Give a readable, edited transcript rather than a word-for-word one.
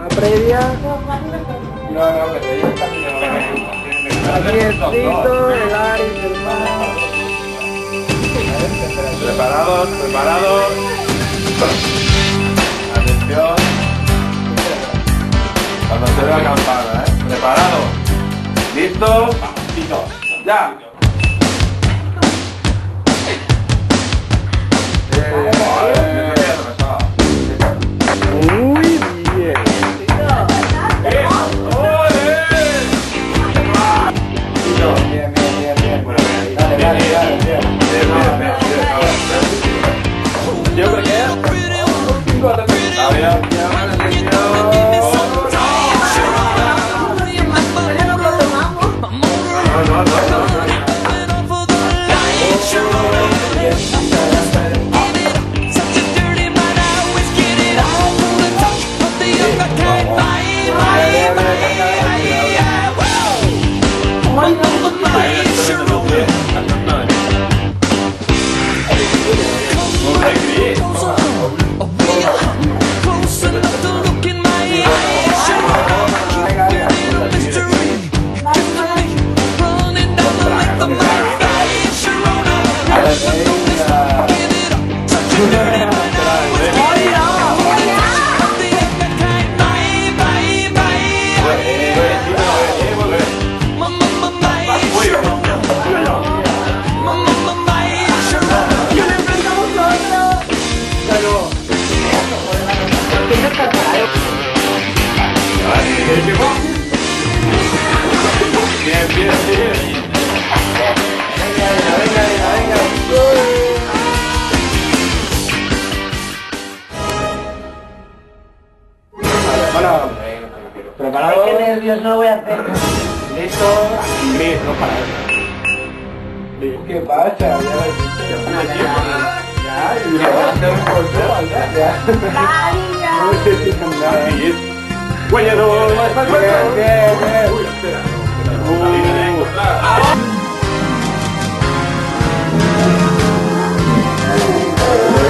La previa. No, pero ellos también. Aquí el Tito, el Aris, el Mar. Preparados, preparados. Atención. Cuando se dé la campana, Preparado. Listo. Ya. Muy bien. Yo creo que ¿Preparado? Qué nervioso lo voy a hacer. Listo. Gris, no para. ¿Qué pasa? Ya lo Bien.